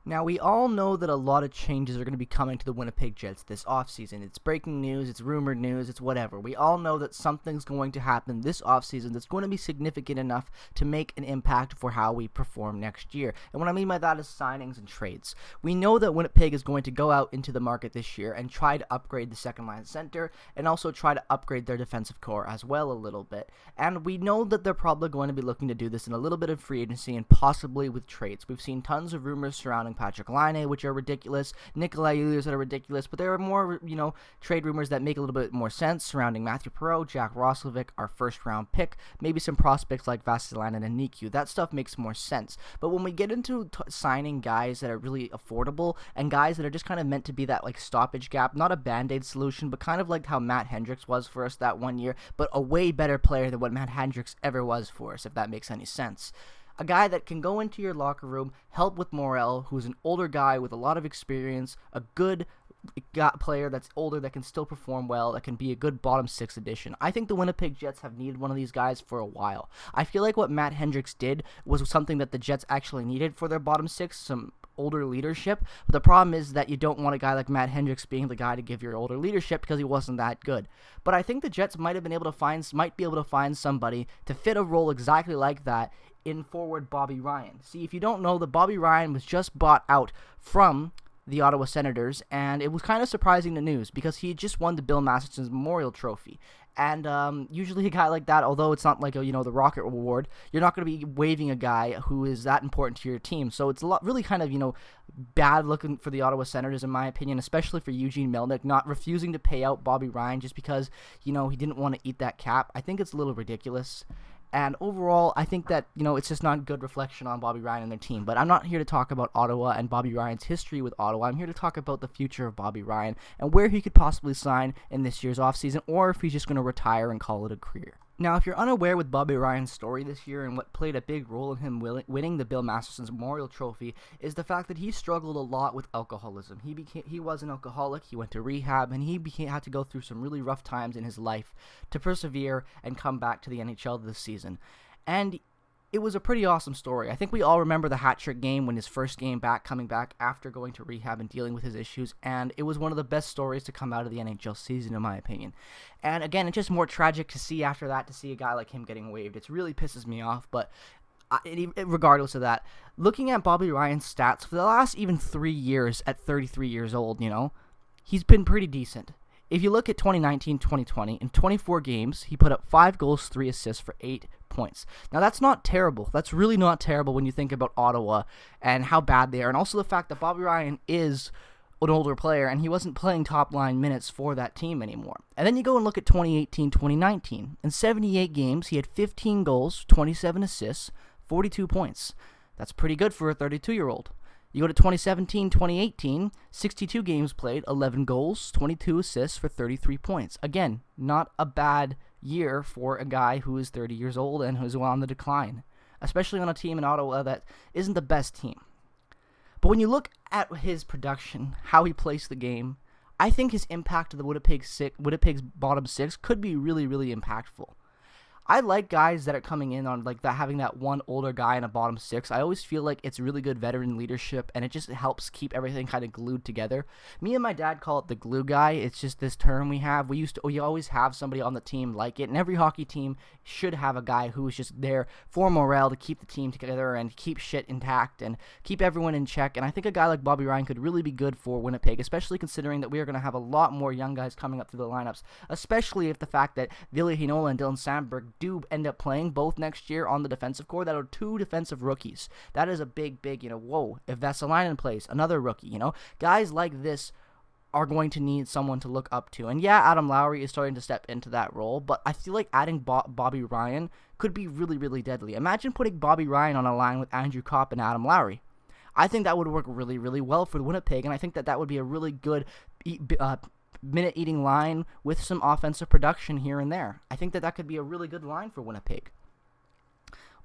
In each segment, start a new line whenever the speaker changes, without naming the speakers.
Now, we all know that a lot of changes are going to be coming to the Winnipeg Jets this offseason. It's breaking news, it's rumored news, it's whatever. We all know that something's going to happen this offseason that's going to be significant enough to make an impact for how we perform next year. And what I mean by that is signings and trades. We know that Winnipeg is going to go out into the market this year and try to upgrade the second line center and also try to upgrade their defensive core as well a little bit. And we know that they're probably going to be looking to do this in a little bit of free agency and possibly with trades. We've seen tons of rumors surrounding Patrick Laine, which are ridiculous, Nikolai Ehlers that are ridiculous, but there are more, trade rumors that make a little bit more sense surrounding Matthew Perreault, Jack Roslovic, our first-round pick, maybe some prospects like Vasilevskiy and Niku. That stuff makes more sense. But when we get into signing guys that are really affordable and guys that are just kind of meant to be that stoppage gap, not a band-aid solution, but kind of like how Matt Hendricks was for us that one year, but a way better player than what Matt Hendricks ever was for us, if that makes any sense. A guy that can go into your locker room, help with morale, who's an older guy with a lot of experience, a good player that's older that can still perform well, that can be a good bottom six addition. I think the Winnipeg Jets have needed one of these guys for a while. I feel like what Matt Hendricks did was something that the Jets actually needed for their bottom six, some older leadership, but the problem is that you don't want a guy like Matt Hendricks being the guy to give your older leadership because he wasn't that good. But I think the Jets might be able to find somebody to fit a role exactly like that in forward Bobby Ryan. See, if you don't know, that Bobby Ryan was just bought out from the Ottawa Senators, and it was kind of surprising the news because he just won the Bill Masterson's Memorial Trophy. And usually a guy like that, although it's not like the Rocket Award, you're not going to be waiving a guy who is that important to your team. So it's really kind of bad looking for the Ottawa Senators, in my opinion, especially for Eugene Melnyk not refusing to pay out Bobby Ryan just because he didn't want to eat that cap. I think it's a little ridiculous. And overall, I think that, it's just not a good reflection on Bobby Ryan and their team. But I'm not here to talk about Ottawa and Bobby Ryan's history with Ottawa. I'm here to talk about the future of Bobby Ryan and where he could possibly sign in this year's offseason, or if he's just going to retire and call it a career. Now, if you're unaware with Bobby Ryan's story this year and what played a big role in him winning the Bill Masterson's Memorial Trophy is the fact that he struggled a lot with alcoholism. He was an alcoholic, he went to rehab, and he had to go through some really rough times in his life to persevere and come back to the NHL this season. And it was a pretty awesome story. I think we all remember the hat-trick game when his first game back, coming back after going to rehab and dealing with his issues, and it was one of the best stories to come out of the NHL season, in my opinion. And again, it's just more tragic to see after that, to see a guy like him getting waived. It really pisses me off, but regardless of that, looking at Bobby Ryan's stats for the last even 3 years at 33 years old, he's been pretty decent. If you look at 2019-2020, in 24 games, he put up 5 goals, 3 assists for 8 points. Now, that's not terrible. That's really not terrible when you think about Ottawa and how bad they are, and also the fact that Bobby Ryan is an older player, and he wasn't playing top-line minutes for that team anymore. And then you go and look at 2018-2019. In 78 games, he had 15 goals, 27 assists, 42 points. That's pretty good for a 32-year-old. You go to 2017-2018, 62 games played, 11 goals, 22 assists for 33 points. Again, not a bad year for a guy who is 30 years old and who's on the decline, especially on a team in Ottawa that isn't the best team. But when you look at his production, how he plays the game, I think his impact to the Winnipeg's bottom six could be really, really impactful. I like guys that are coming in on that, having that one older guy in a bottom six. I always feel like it's really good veteran leadership, and it just helps keep everything kind of glued together. Me and my dad call it the glue guy. It's just this term we have. We always have somebody on the team like it, and every hockey team should have a guy who is just there for morale to keep the team together and keep shit intact and keep everyone in check. And I think a guy like Bobby Ryan could really be good for Winnipeg, especially considering that we are going to have a lot more young guys coming up through the lineups, especially if the fact that Ville Heinola and Dylan Sandberg do end up playing both next year on the defensive core. That are 2 defensive rookies. That is a big, whoa. If Vasilevskiy plays, another rookie, guys like this are going to need someone to look up to. And yeah, Adam Lowry is starting to step into that role, but I feel like adding Bobby Ryan could be really, really deadly. Imagine putting Bobby Ryan on a line with Andrew Kopp and Adam Lowry. I think that would work really, really well for Winnipeg, and I think that would be a really good minute-eating line with some offensive production here and there. I think that could be a really good line for Winnipeg.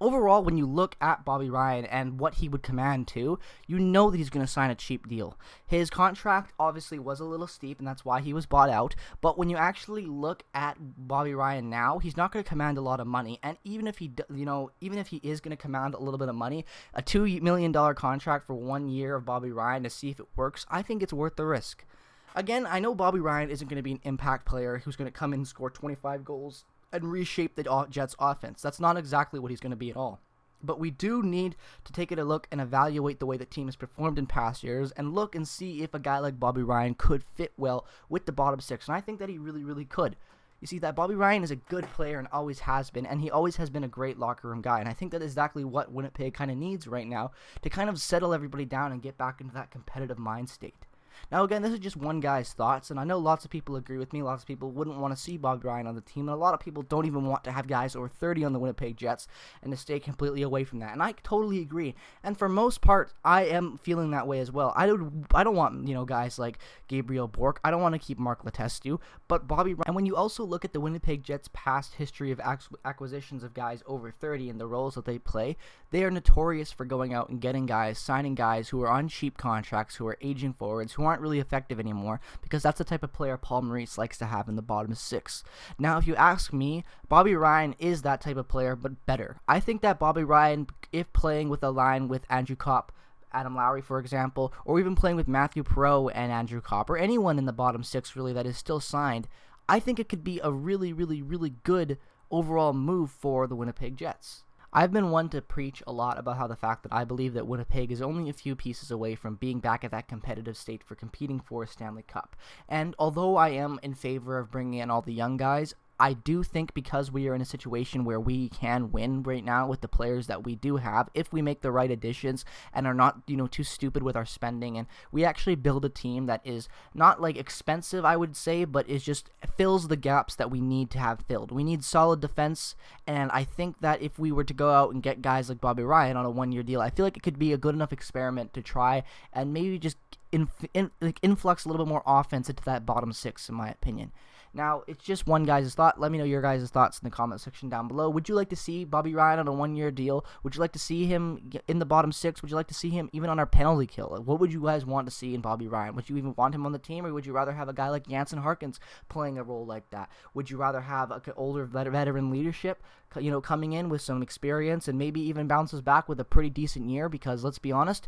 overall, when you look at Bobby Ryan and what he would command too, you know that he's going to sign a cheap deal. His contract obviously was a little steep, and that's why he was bought out. But when you actually look at Bobby Ryan now, he's not going to command a lot of money. And even if he, even if he is going to command a little bit of money, a $2 million contract for 1 year of Bobby Ryan to see if it works, I think it's worth the risk. Again, I know Bobby Ryan isn't going to be an impact player who's going to come in and score 25 goals and reshape the Jets' offense. That's not exactly what he's going to be at all. But we do need to take a look and evaluate the way the team has performed in past years and look and see if a guy like Bobby Ryan could fit well with the bottom six. And I think that he really, really could. You see, that Bobby Ryan is a good player and always has been, and he always has been a great locker room guy. And I think that is exactly what Winnipeg kind of needs right now to kind of settle everybody down and get back into that competitive mind state. Now, again, this is just one guy's thoughts, and I know lots of people agree with me. Lots of people wouldn't want to see Bobby Ryan on the team, and a lot of people don't even want to have guys over 30 on the Winnipeg Jets and to stay completely away from that. And I totally agree. And for most part, I am feeling that way as well. I don't want, guys like Gabriel Bourque. I don't want to keep Mark Letestu, but Bobby Ryan. And when you also look at the Winnipeg Jets' past history of acquisitions of guys over 30 and the roles that they play, they are notorious for going out and getting guys, signing guys who are on cheap contracts, who are aging forwards, who aren't really effective anymore, because that's the type of player Paul Maurice likes to have in the bottom six. Now, if you ask me, Bobby Ryan is that type of player, but better. I think that Bobby Ryan, if playing with a line with Andrew Kopp, Adam Lowry, for example, or even playing with Matthew Perreault and Andrew Kopp, or anyone in the bottom six really that is still signed, I think it could be a really, really, really good overall move for the Winnipeg Jets. I've been one to preach a lot about how the fact that I believe that Winnipeg is only a few pieces away from being back at that competitive state for competing for a Stanley Cup. And although I am in favor of bringing in all the young guys, I do think because we are in a situation where we can win right now with the players that we do have, if we make the right additions and are not, too stupid with our spending, and we actually build a team that is not like expensive, I would say, but is just fills the gaps that we need to have filled. We need solid defense, and I think that if we were to go out and get guys like Bobby Ryan on a 1-year deal, I feel like it could be a good enough experiment to try and maybe just influx a little bit more offense into that bottom six, in my opinion. Now, it's just one guy's thought. Let me know your guys' thoughts in the comment section down below. Would you like to see Bobby Ryan on a 1-year deal? Would you like to see him in the bottom six? Would you like to see him even on our penalty kill? What would you guys want to see in Bobby Ryan? Would you even want him on the team, or would you rather have a guy like Jansen Harkins playing a role like that? Would you rather have an older veteran leadership, coming in with some experience and maybe even bounces back with a pretty decent year? Because let's be honest,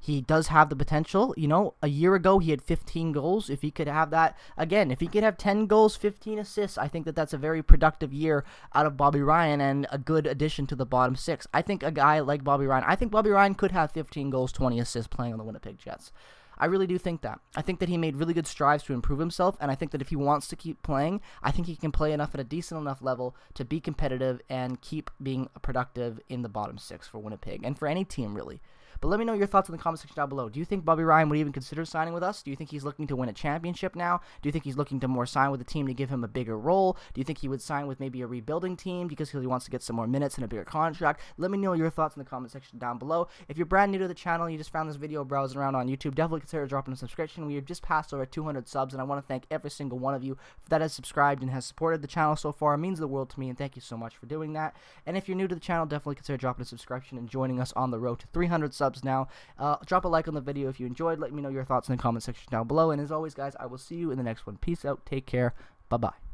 he does have the potential. A year ago he had 15 goals. If he could have that again, if he could have 10 goals, 15 assists, I think that that's a very productive year out of Bobby Ryan and a good addition to the bottom six. I think a guy like Bobby Ryan could have 15 goals, 20 assists playing on the Winnipeg Jets. I really do think that. I think that he made really good strides to improve himself, and I think that if he wants to keep playing, I think he can play enough at a decent enough level to be competitive and keep being productive in the bottom six for Winnipeg and for any team, really. But let me know your thoughts in the comment section down below. Do you think Bobby Ryan would even consider signing with us? Do you think he's looking to win a championship now? Do you think he's looking to more sign with the team to give him a bigger role? Do you think he would sign with maybe a rebuilding team because he wants to get some more minutes and a bigger contract? Let me know your thoughts in the comment section down below. If you're brand new to the channel, you just found this video browsing around on YouTube, definitely consider dropping a subscription. We have just passed over 200 subs, and I want to thank every single one of you that has subscribed and has supported the channel so far. It means the world to me, and thank you so much for doing that. And if you're new to the channel, definitely consider dropping a subscription and joining us on the road to 300 subs now. Drop a like on the video if you enjoyed. Let me know your thoughts in the comment section down below. And as always, guys, I will see you in the next one. Peace out. Take care. Bye-bye.